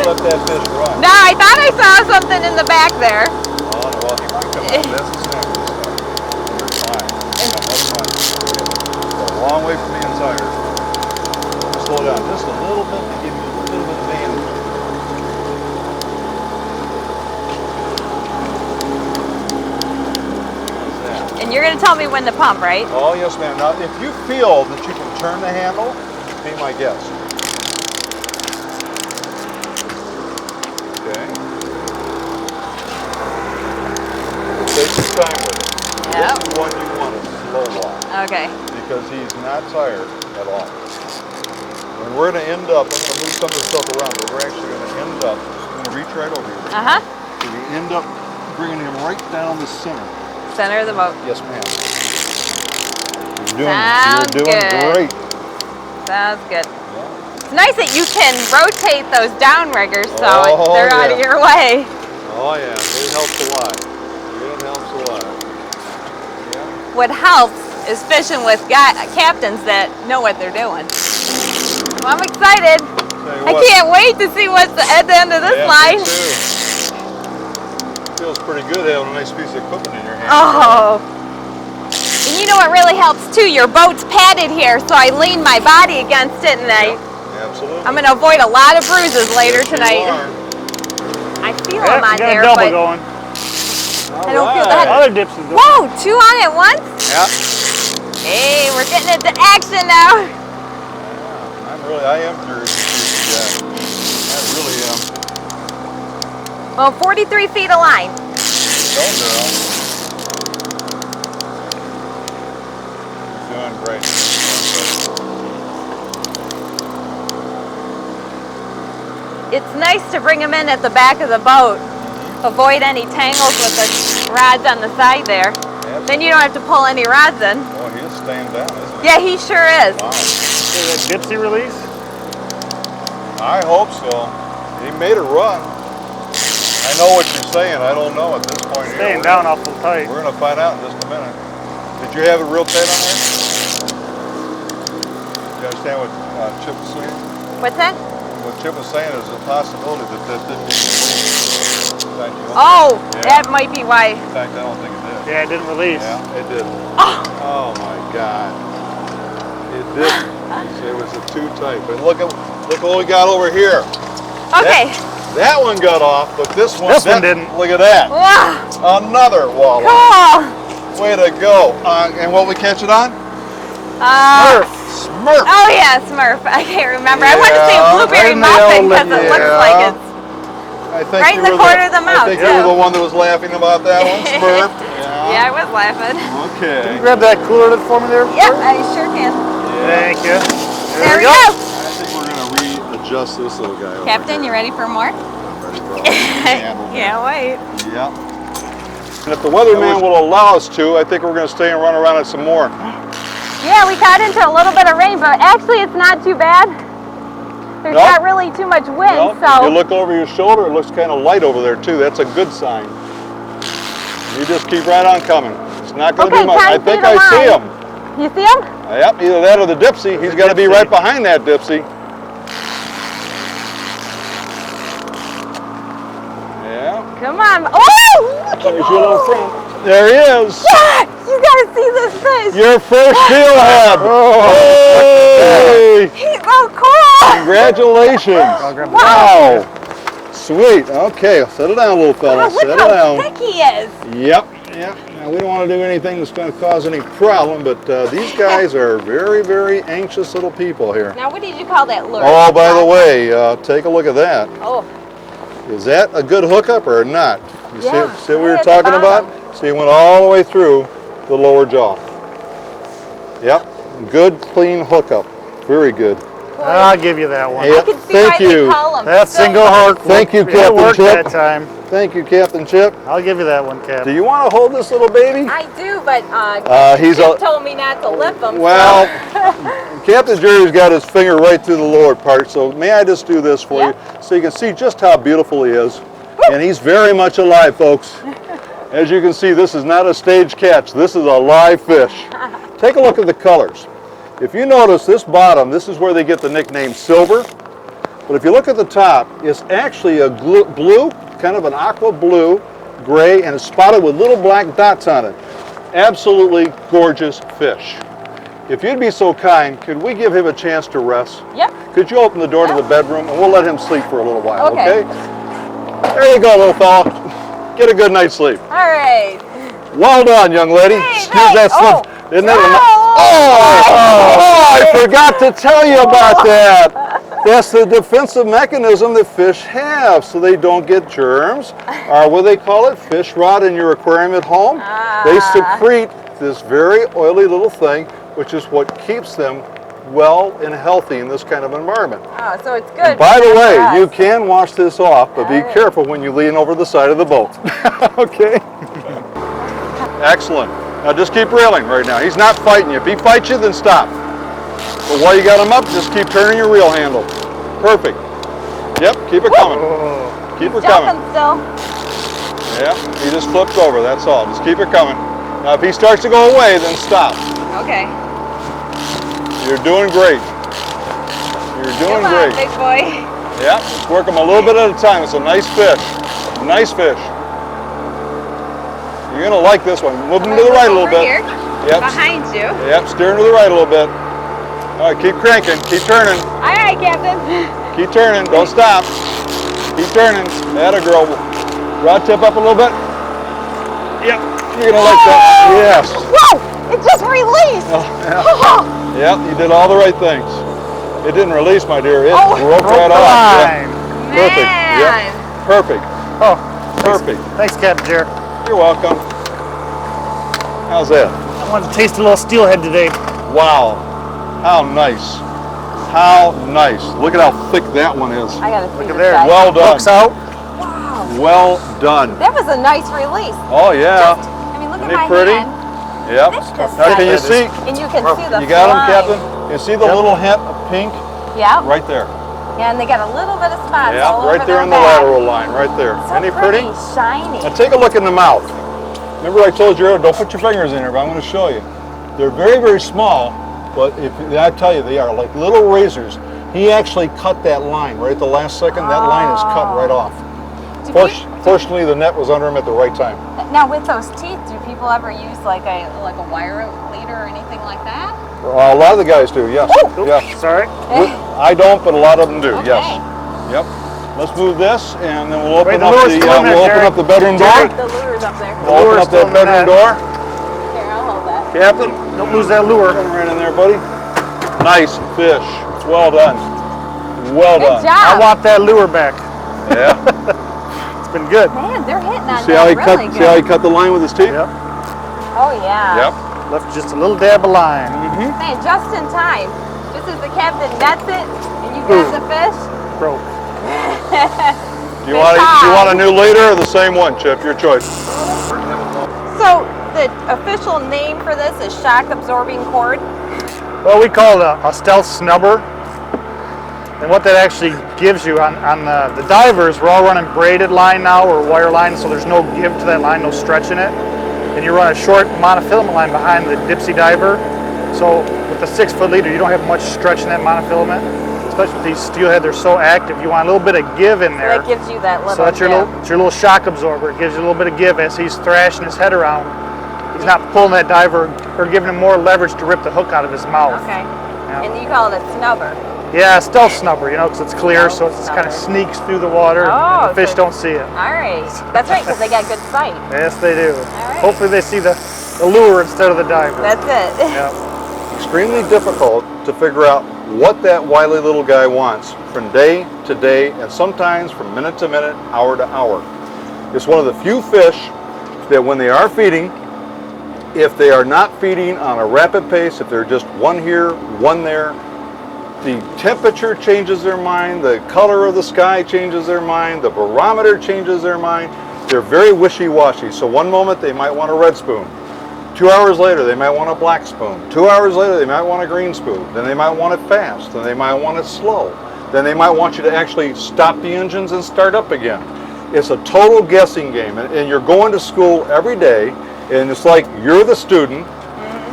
Let that fish run. No, I thought I saw something in the back there. Oh, no, well, he might come out. That's the salmon. You're fine. Let him run. Got a long way from being tired. Slow down just a little bit to give you a little bit of advantage. And you're going to tell me when to pump, right? Oh, yes, ma'am. Now, if you feel that you can turn the handle, be my guest. Okay. Take your time with it. Yep. This is one you want to slow walk Okay. because he's not tired at all. And we're going to end up, I'm going to move some of the stuff around, but we're actually going to end up, I'm going to reach right over here. Uh-huh. We're going to end up bringing him right down the center. Center of the boat. Yes, ma'am. Sounds You're doing good. great. Sounds good. Yeah. It's nice that you can rotate those downriggers so Oh, they're out of yeah. your way. Oh yeah, it helps a lot. It helps a lot. Yeah. What helps is fishing with captains that know what they're doing. Well, I'm excited. Tell you I what, can't wait to see what's at the end of this yeah, line. me too. Feels pretty good having a nice piece of equipment in your hand. Oh. And you know what really helps too? Your boat's padded here, so I lean my body against it, and Absolutely. I'm going to avoid a lot of bruises later Yes, tonight. you are. I feel Yeah, them on you got there, a double but going. I don't feel the head. Other dips is going. Whoa, two on at once? Yeah. Hey, we're getting into action now. I am curious to see that. I really am. Well, 43 feet of line. Go, girl. You're doing great. It's nice to bring them in at the back of the boat. Avoid any tangles with the rods on the side there. Absolutely. Then you don't have to pull any rods in. Oh, he is staying down, isn't he? Yeah, he sure is. Wow. Is that dipsy release? I hope so. He made a run. I know what you're saying. I don't know at this point here. Staying down awful tight. We're going to find out in just a minute. Did you have it real tight on there? You understand what Chip was saying? What's that? What Chip was saying is a possibility that didn't release. In fact, Oh, Yeah. that might be why. In fact, I don't think it did. Yeah, it didn't release. Yeah, it did. Oh, Oh my God. It didn't. It was too tight. But look what we got over here. okay. That one got off, but this one didn't. Look at that. Wow, Another walleye. cool. Way to go. And what we catch it on? Smurf. Oh yeah, Smurf. I can't remember. I want to say Yeah, blueberry right in the muffin old because it looks yeah. like it's I think right you in the were corner of the mouth, I think you too. were the one that was laughing about that one, Smurf. Yeah, I was laughing. Okay. Grab that cooler for me there. Yep, I sure can. Thank you. There we go. I think we're going to readjust this little guy over Captain, you here. ready for more? I'm ready for all the Can't wait. Yeah. And if the weatherman will allow us to, I think we're going to stay and run around it some more. Yeah, we got into a little bit of rain, but actually it's not too bad. There's Nope. not really too much wind, Well, so. you look over your shoulder, it looks kind of light over there too. That's a good sign. You just keep right on coming. It's not going to Okay, be much. 10 I think feet of I see line. him. You see him? Yep, either that or the dipsy. He's got to be dipsy. right behind that dipsy. Yeah. Come on. Oh, look at There's your little friend. There he is. Jack, you gotta see this fish. Your first steelhead. Hey! He's so cool. Congratulations. Wow. Wow. Sweet. Okay, settle down, little fella. Wow, look Settle how down. thick he is. Yep. Now, we don't want to do anything that's going to cause any problem, but these guys are very, very anxious little people here. Now, what did you call that lure? Oh, by the way, take a look at that. Oh, Is that a good hookup or not? You Yeah, see what we right were at the talking bottom. about? See, it went all the way through the lower jaw. Yep, good, clean hookup. Very good. I'll give you that one. Yeah, I can see thank why you. they call him. That single hook. Thank you, It Captain worked Chip. that time. Thank you, Captain Chip. I'll give you that one, Cap. Do you want to hold this little baby? I do, but He's Chip told me not to lip him. Well, Captain Jerry's got his finger right through the lower part, so may I just do this for Yeah. you so you can see just how beautiful he is. And he's very much alive, folks. As you can see, this is not a stage catch. This is a live fish. Take a look at the colors. If you notice this bottom, this is where they get the nickname silver. But if you look at the top, it's actually a blue, kind of an aqua blue, gray, and it's spotted with little black dots on it. Absolutely gorgeous fish. If you'd be so kind, could we give him a chance to rest? Yep. Could you open the door to the bedroom and we'll let him sleep for a little while, Okay. There you go, little fella. Get a good night's sleep. All right. Well done, young lady. Hey, Here's that oh. stuff. Isn't that I forgot to tell you about that. That's the defensive mechanism that fish have so they don't get germs, or what they call it, fish rot in your aquarium at home. They secrete this very oily little thing, which is what keeps them well and healthy in this kind of environment. Oh, so it's good. And by the for way, us. you can wash this off, but be All right. careful when you lean over the side of the boat. Okay? Excellent. Now just keep reeling right now. He's not fighting you. If he fights you, then stop. But while you got him up, just keep turning your reel handle. Perfect. Yep, keep it coming. Keep her coming. Jumping still. Yeah, he just flipped over, that's all. Just keep it coming. Now if he starts to go away, then stop. Okay. You're doing great. You're doing Come great. on, big boy. Yeah, just work them a little bit at a time. It's a nice fish. Nice fish. You're gonna like this one. Move him to the right a little Over bit. here, Yep. behind you. Yep, steer him to the right a little bit. All right, keep cranking, keep turning, All right, Captain. keep turning, don't stop. Keep turning. Atta girl. Rod tip up a little bit. Yep, you're gonna like that. Yes. Whoa! It just released. Yep, you did all the right things. It didn't release, my dear. It Oh, broke right the off. line. Yep. Perfect. Man. Yep. Perfect. Oh, Perfect. thanks, Captain Jer. You're welcome. How's that? I wanted to taste a little steelhead today. Wow. How nice. How nice. Look at how thick that one is. I gotta see Look at this there. guy. Well done. Hooks out. Wow. Well done. That was a nice release. Oh yeah. Just, I mean, look Isn't at it my pretty? hand. Yep. This just Now can you nice. see? And you can see the You got him, fly. Captain? You see the little hint of pink Yeah. right there? Yeah, and they got a little bit of spots Yeah, all right over there their in the back. lateral line, right there. So Any pretty? shiny. Now take a look in the mouth. Remember I told you, don't put your fingers in there, but I'm going to show you. They're very, very small, but if I tell you, they are like little razors. He actually cut that line right at the last second. That line is cut right off. Fortunately, the net was under him at the right time. Now with those teeth, do people ever use like a wire leader or anything like that? A lot of the guys do, yes. Yeah. Sorry. I don't, but a lot of them do, Okay. yes. Yep. Let's move this, and then we'll open Wait, the up lure's still in there, we'll open Jerry. up the bedroom Jerry. door. The lure's up there. We'll open lure's up still that in the bedroom net. door. Here, I'll hold that. Captain, Don't lose that lure. come right in there, buddy. Nice fish. Well done. Well Good done. I job. want that lure back. Yeah. It's been good. Man, they're hitting on See how he that cut? really See how he good. cut the line with his teeth? Yep. Oh yeah. Yep. Left just a little dab of line. Man, just in time. Just as the captain nets it and you grab the fish. Broke. Do you want a new leader or the same one, Chip? Your choice. So the official name for this is shock absorbing cord. Well, we call it a stealth snubber. And what that actually gives you on the divers, we're all running braided line now or wire line, so there's no give to that line, no stretch in it. And you run a short monofilament line behind the dipsy diver, So with the 6-foot leader, you don't have much stretch in that monofilament. Especially with these steelhead, they're so active. You want a little bit of give in there. So that gives you that little. So that's your little shock absorber. It gives you a little bit of give as he's thrashing his head around. He's not pulling that diver or giving him more leverage to rip the hook out of his mouth. Okay. Yeah. And you call it a snubber. Yeah, stealth snubber, you know, because it's clear, so it just kind of Snubber. sneaks through the water and the fish don't see it. All right. That's right, because they got good sight. Yes, they do. right. Hopefully they see the lure instead of the diver. That's it. Yeah. Extremely difficult to figure out what that wily little guy wants from day to day, and sometimes from minute to minute, hour to hour. It's one of the few fish that when they are feeding, if they are not feeding on a rapid pace, if they're just one here, one there, the temperature changes their mind, the color of the sky changes their mind, the barometer changes their mind. They're very wishy-washy. So one moment they might want a red spoon. 2 hours later they might want a black spoon. 2 hours later they might want a green spoon. Then they might want it fast. Then they might want it slow. Then they might want you to actually stop the engines and start up again. It's a total guessing game, and you're going to school every day, and it's like you're the student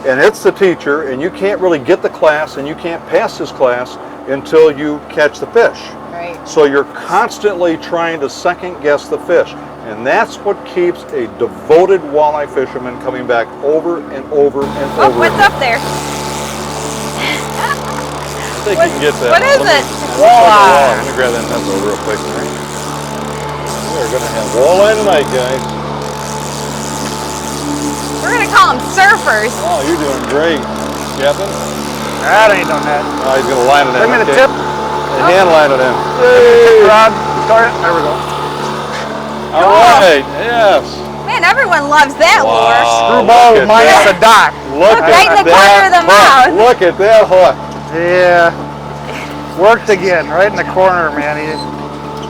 and it's the teacher, and you can't really get the class and you can't pass this class until you catch the fish. Right. So you're constantly trying to second guess the fish, and that's what keeps a devoted walleye fisherman coming back over and over and Oh, over. what's up there? I think you can get that. What is Let me- it? Walleye. Let me grab that net real quick. We're going to have walleye tonight, guys. We're going to call them surfers. Oh, you're doing great, Captain. That ain't no net. Oh, he's going to line it in. Bring me the okay. tip. And hand line it in. Tip rod. Start it. There we go. All right, yes. Man, everyone loves that lure. Screwball look at minus that. a dot. Look right in at the corner of the that hook. mouth. Look at that hook. Yeah. Worked again, right in the corner, man. He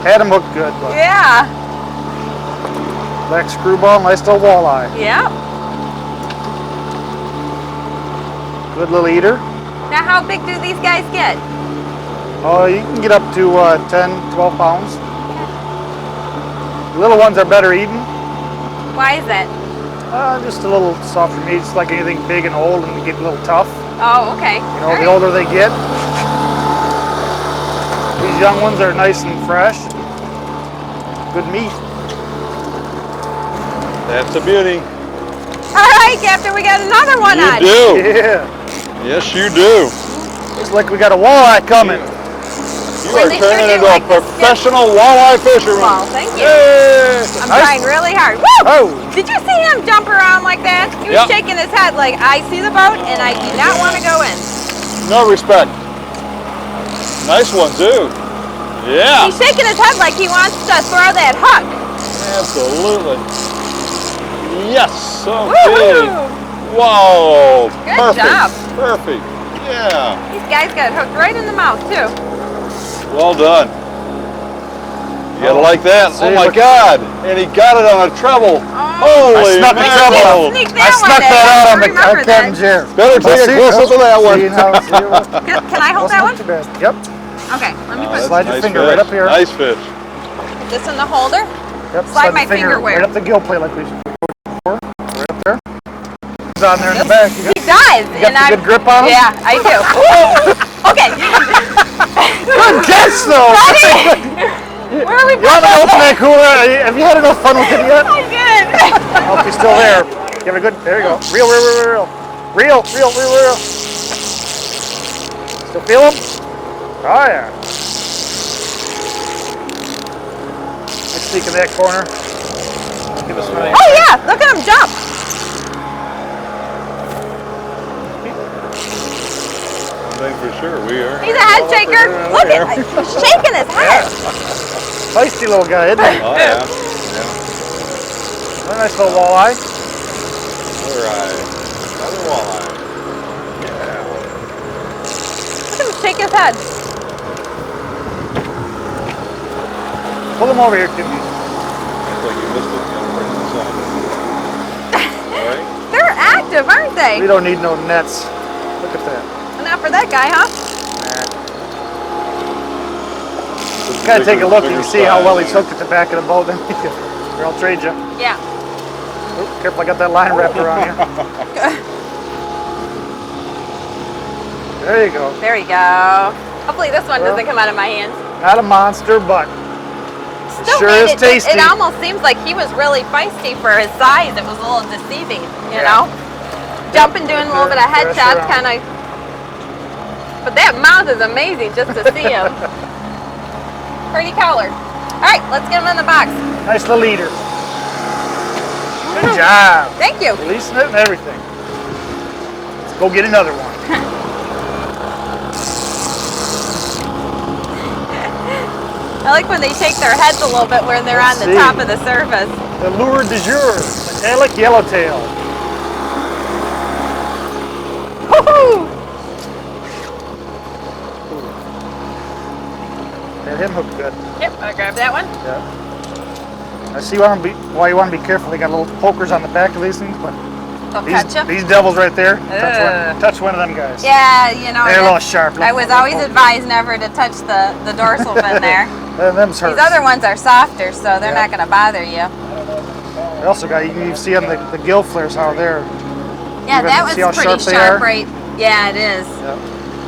had him hooked good, but Yeah. black screwball, nice little walleye. Yeah. Good little eater. Now, how big do these guys get? Oh, you can get up to 10, 12 pounds. The little ones are better eaten. Why is that? Just a little softer meat. It's like anything big and old and they get a little tough. Oh, okay. You know, the older they get. These young ones are nice and fresh. Good meat. That's a beauty. All right, Captain, we got another one on. You do. Yeah. Yes, you do. Looks like we got a walleye coming. You When are they turning shoot you into a like this, professional walleye fisherman. Well, thank you. Yay. I'm Nice. trying really hard. Woo! Oh. Did you see him jump around like that? He was Yep. shaking his head like, I see the boat and I do not want to go in. No respect. Nice one, too. Yeah. He's shaking his head like he wants to throw that hook. Absolutely. Yes. Okay. Woohoo! Whoa. Good Perfect. job. Perfect. Yeah. These guys got hooked right in the mouth, too. Well done. You gotta like that. See, Oh my look. God. And he got it on a treble. Holy I snuck the mackerel. treble. Sneak I that snuck one in. that out on the Remember Captain that. Jerry. Better take a close look at that one. See now, see what? Can I hold that one? Too bad. Yep. Okay, let me Oh, put that's Slide your nice finger fish. right up here. Nice fish. this in the holder. Yep. Slide my the finger where? Right up the gill plate like we did before. Right up there. It's on there in the back. You He does. got the good grip on him? Yeah, I do. Okay. Good catch though. Where are we You want to open that cooler? Have you had enough fun with it yet? I did. I hope he's still there. Give it a good. There you go. Reel, reel, reel, reel, reel, reel, reel, reel. Still feel him? Oh yeah. Let's sneak in that corner. Give us one. Oh yeah, look at him jump. One thing for sure, we are. He's a head shaker. Look at him. He's shaking his head. Feisty little guy, isn't he? Oh yeah. What a nice little walleye. All right. Another walleye. Yeah. Look at him shake his head. Pull him over here, Timmy. Looks like you missed it. You gotta bring this on. All right. They're active, aren't they? We don't need no nets. Look at that. Not for that guy, huh? Gotta take a look and Bigger see how well he's size. hooked at the back of the boat. Then or I'll trade you. Yeah. Oh, careful, I got that line wrapped around here. There you go. There you go. Hopefully this one doesn't come out of my hands. Not a monster, but Still sure is tasty. It almost seems like he was really feisty for his size. It was a little deceiving, you know? Jumping, doing a little bit of headshots, kind of. But that mouth is amazing just to see him. Pretty color. All right, let's get him in the box. Nice little eater. Good job. Thank you. Releasing it and everything. Let's go get another one. I like when they shake their heads a little bit when they're on the top of the surface. The lure du jour, metallic yellowtail. Woohoo! Had him hooked good. Yep, I'll grab that one. Yeah. I see why you want to be careful. They got little pokers on the back of these things, but these devils right there, touch one of them guys. Yeah, you know. They're a little sharp. I was always advised never to touch the dorsal fin there. Them's hurt. These other ones are softer, so they're not going to bother you. They also got, you can see on the gill flares how they're. Yeah, that was pretty sharp, right? Yeah, it is. Yep.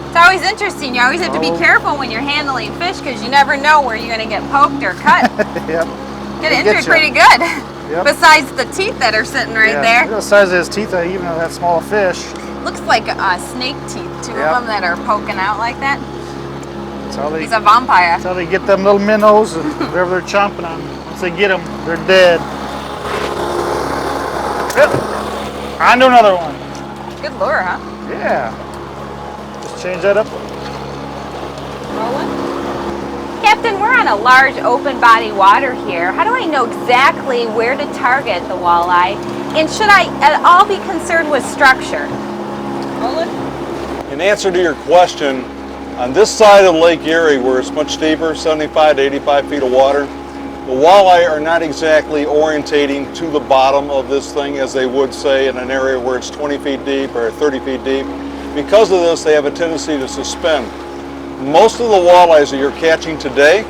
It's always interesting. You always have to be careful when you're handling fish because you never know where you're going to get poked or cut. Yep. Get injured pretty good. Yep. Besides the teeth that are sitting right there. Look at the size of his teeth, even though that small fish. Looks like snake teeth, two of them that are poking out like that. He's a vampire. That's how they get them little minnows and whatever they're chomping on. Once they get them, they're dead. Yep. On to another one. Good lure, huh? Yeah. Just change that up. Rolling. Captain, we're on a large open body water here. How do I know exactly where to target the walleye? And should I at all be concerned with structure? Rolling. In answer to your question, on this side of Lake Erie, where it's much steeper, 75 to 85 feet of water, the walleye are not exactly orientating to the bottom of this thing as they would say in an area where it's 20 feet deep or 30 feet deep. Because of this, they have a tendency to suspend. Most of the walleyes that you're catching today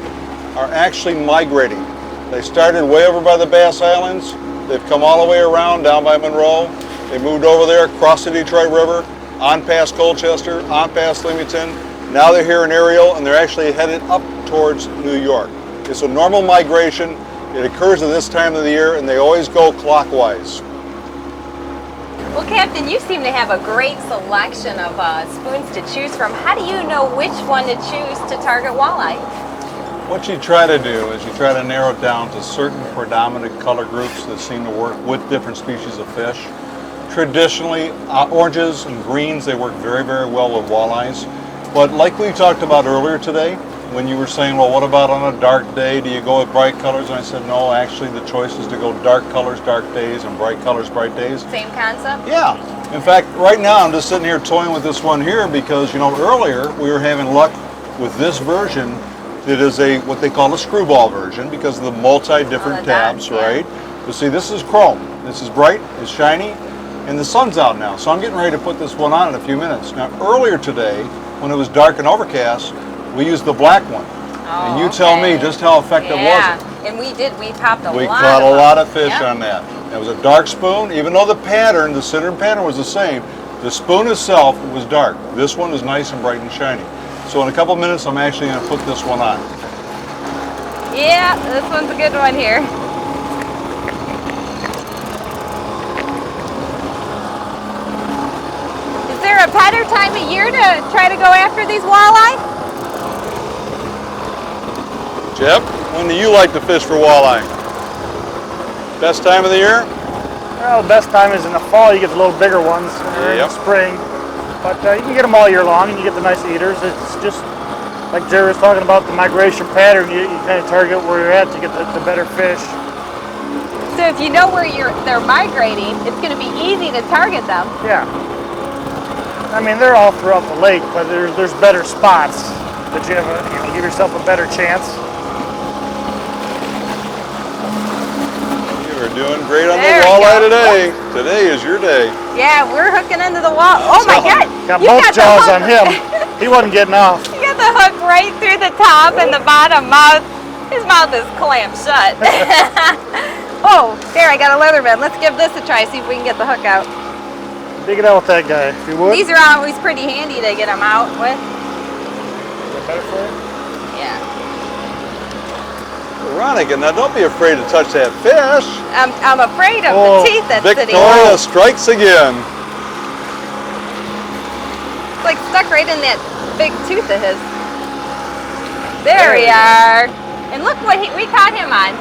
are actually migrating. They started way over by the Bass Islands. They've come all the way around down by Monroe. They moved over there, across the Detroit River, on past Colchester, on past Leamington. Now they're here in Erie, and they're actually headed up towards New York. It's a normal migration. It occurs at this time of the year, and they always go clockwise. Well, Captain, you seem to have a great selection of spoons to choose from. How do you know which one to choose to target walleye? What you try to do is you try to narrow it down to certain predominant color groups that seem to work with different species of fish. Traditionally, oranges and greens, they work very, very well with walleyes. But like we talked about earlier today, when you were saying, well, what about on a dark day? Do you go with bright colors? And I said, no, actually the choice is to go dark colors, dark days, and bright colors, bright days. Same concept? Yeah. In fact, right now I'm just sitting here toying with this one here because, you know, earlier we were having luck with this version that is what they call a screwball version because of the multi-different tabs, right? But see, this is chrome. This is bright, it's shiny, and the sun's out now. So I'm getting ready to put this one on in a few minutes. Now, earlier today, when it was dark and overcast, we used the black one. Oh, and you tell me just how effective was it? Yeah, and we did. We popped a lot. We caught a lot of fish on that. It was a dark spoon. Even though the pattern, the center pattern was the same, the spoon itself was dark. This one is nice and bright and shiny. So in a couple minutes, I'm actually going to put this one on. Yeah, this one's a good one here. Is there a better time of year to try to go after these walleye? Jeff, when do you like to fish for walleye? Best time of the year? Well, the best time is in the fall. You get the little bigger ones, or in the spring. But you can get them all year long, and you get the nice eaters. It's just like Jerry was talking about the migration pattern. You kind of target where you're at to get the better fish. So if you know where they're migrating, it's going to be easy to target them. Yeah. I mean, they're all throughout the lake, but there's better spots that you have give yourself a better chance. We're doing great on the walleye today. Today is your day. Yeah, we're hooking into the wall. Oh my God! Got both jaws on him. He wasn't getting off. You got the hook right through the top and the bottom mouth. His mouth is clamped shut. Oh, there, I got a leather bed. Let's give this a try, see if we can get the hook out. Dig it out with that guy, if you would. These are always pretty handy to get them out with. Is that better for you? Yeah. Veronica, now don't be afraid to touch that fish. I'm afraid of Oh, the teeth that's sitting Victoria on. strikes again. It's like stuck right in that big tooth of his. There we are. And look what we caught him on.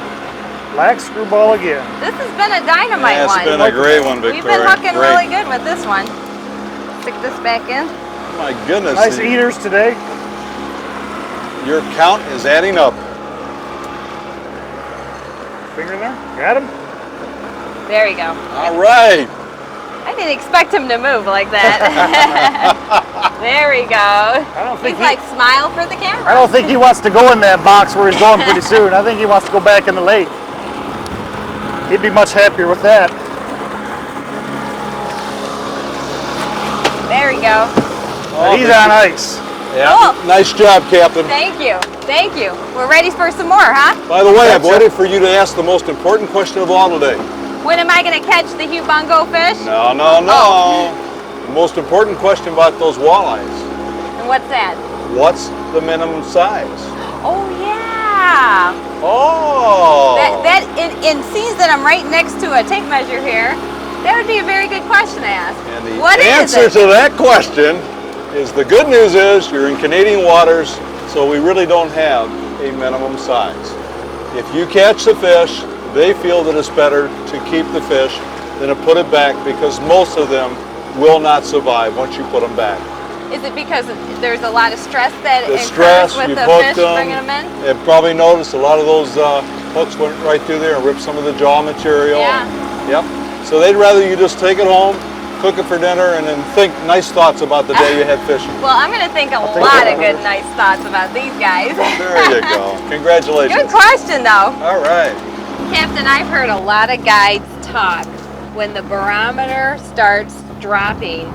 Black screwball again. This has been a dynamite That's one. been a great one, Victoria. We've been hooking Great. really good with this one. Stick this back in. My goodness. Nice eaters today. Your count is adding up. Finger in there. Got him? There you go. All right. I didn't expect him to move like that. There we go. I don't think He's like, smile for the camera. I don't think he wants to go in that box where he's going pretty soon. I think he wants to go back in the lake. He'd be much happier with that. There we go. Oh, He's on ice. Yeah. Cool. Nice job, Captain. Thank you. Thank you. We're ready for some more, huh? By the way, I've That's waited for you to ask the most important question of all today. When am I going to catch the hubungo fish? No, no, no. The most important question about those walleyes. And what's that? What's the minimum size? Oh, yeah. Oh. That in seeing that I'm right next to a tape measure here, that would be a very good question to ask. And the What is answer it? to that question is the good news is you're in Canadian waters, so we really don't have a minimum size. If you catch the fish, they feel that it's better to keep the fish than to put it back because most of them will not survive once you put them back. Is it because there's a lot of stress that The occurs stress, with you the hooked fish them, bringing them in? and probably noticed a lot of those hooks went right through there and ripped some of the jaw material. Yeah. Yep. So they'd rather you just take it home, cook it for dinner, and then think nice thoughts about the day you had fishing. Well, I'm going to think a lot of good, nice thoughts about these guys. There you go. Congratulations. Good question, though. All right. Captain, I've heard a lot of guides talk when the barometer starts dropping,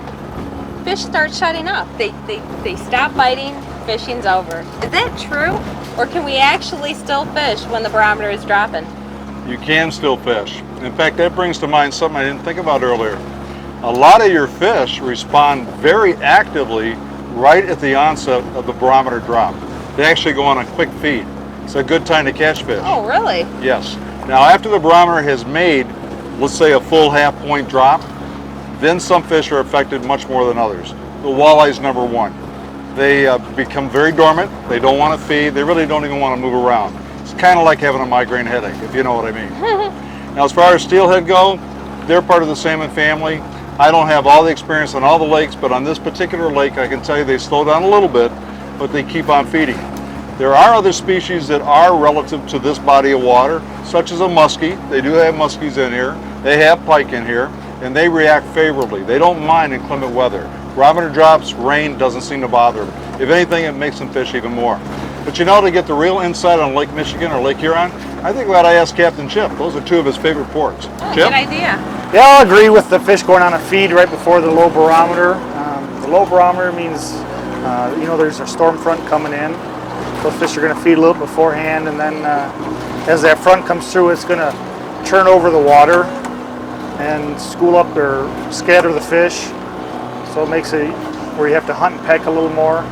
fish start shutting up. They stop biting, fishing's over. Is that true? Or can we actually still fish when the barometer is dropping? You can still fish. In fact, that brings to mind something I didn't think about earlier. A lot of your fish respond very actively right at the onset of the barometer drop. They actually go on a quick feed. It's a good time to catch fish. Oh, really? Yes. Now, after the barometer has made, let's say, a full half-point drop, then some fish are affected much more than others. The walleye's number one. They become very dormant. They don't want to feed. They really don't even want to move around. It's kind of like having a migraine headache, if you know what I mean. Now, as far as steelhead go, they're part of the salmon family. I don't have all the experience on all the lakes, but on this particular lake, I can tell you they slow down a little bit, but they keep on feeding. There are other species that are relative to this body of water, such as a muskie. They do have muskies in here. They have pike in here, and they react favorably. They don't mind inclement weather. Barometer drops, rain doesn't seem to bother them. If anything, it makes them fish even more. But you know, to get the real insight on Lake Michigan or Lake Huron, I think we ought to ask Captain Chip. Those are two of his favorite ports. Oh, Chip? good idea. Yeah, I'll agree with the fish going on a feed right before the low barometer. The low barometer means, there's a storm front coming in. Those fish are going to feed a little beforehand, and then as that front comes through, it's going to turn over the water and school up or scatter the fish. So it makes it where you have to hunt and peck a little more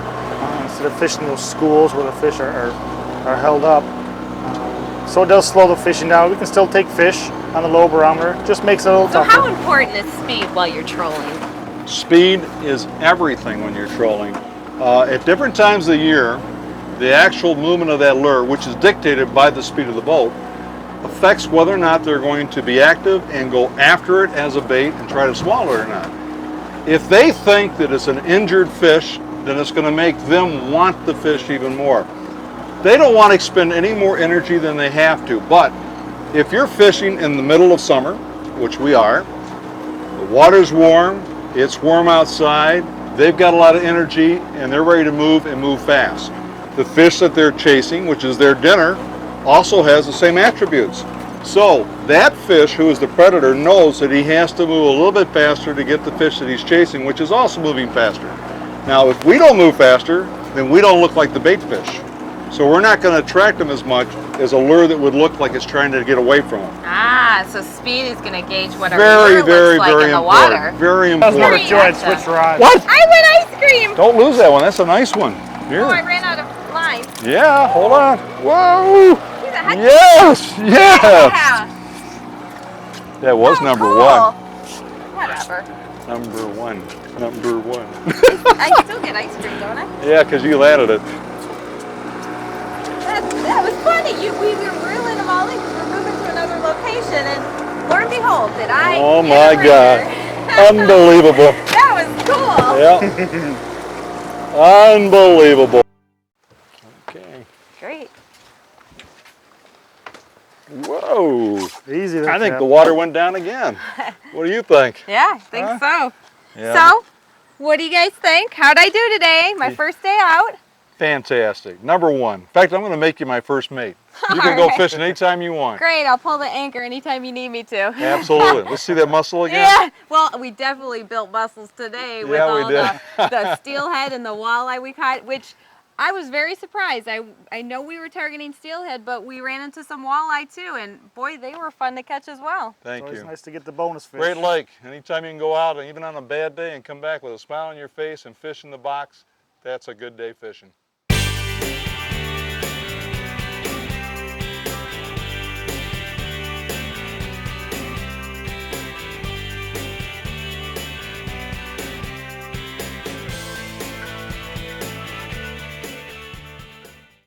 instead of fishing those schools where the fish are held up. So it does slow the fishing down. We can still take fish on the low barometer. Just makes it a little So tougher. how important is speed while you're trolling? Speed is everything when you're trolling. At different times of the year, the actual movement of that lure, which is dictated by the speed of the boat, affects whether or not they're going to be active and go after it as a bait and try to swallow it or not. If they think that it's an injured fish, then it's going to make them want the fish even more. They don't want to expend any more energy than they have to, but if you're fishing in the middle of summer, which we are, the water's warm, it's warm outside, they've got a lot of energy and they're ready to move and move fast. The fish that they're chasing, which is their dinner, also has the same attributes. So that fish who is the predator knows that he has to move a little bit faster to get the fish that he's chasing, which is also moving faster. Now, if we don't move faster, then we don't look like the bait fish. So we're not going to attract them as much is a lure that would look like it's trying to get away from them. Ah, so speed is going to gauge what our Very, lure very, looks like very in the important. water. Very That was number important. 2. I'd switch rods. What? I went ice cream! Don't lose that one. That's a nice one. Here. Oh, I ran out of line. Yeah, hold on. Whoa! He's a head Yes! Yes! Yeah. That was Oh, number cool. 1. Whatever. Number 1. Number 1. I still get ice cream, don't I? Yeah, because you landed it. That was funny. We were reeling them all in because we're moving to another location, and lo and behold, did I Oh get my a God. ringer. Unbelievable. That was cool. Yeah. Unbelievable. Okay. Great. Whoa. Easy there, I think Cap. the water went down again. What do you think? Yeah, I think so. Yeah. So, what do you guys think? How'd I do today? My first day out? Fantastic. Number 1. In fact, I'm going to make you my first mate. You can go Alright. fishing anytime you want. Great, I'll pull the anchor anytime you need me to. Absolutely. Let's see that muscle again. Yeah, well, we definitely built muscles today with Yeah, we all did. the steelhead and the walleye we caught, which I was very surprised. I know we were targeting steelhead, but we ran into some walleye too, and boy, they were fun to catch as well. Thank It's you. always nice to get the bonus fish. Great lake. Anytime you can go out, and even on a bad day, and come back with a smile on your face and fish in the box, that's a good day fishing.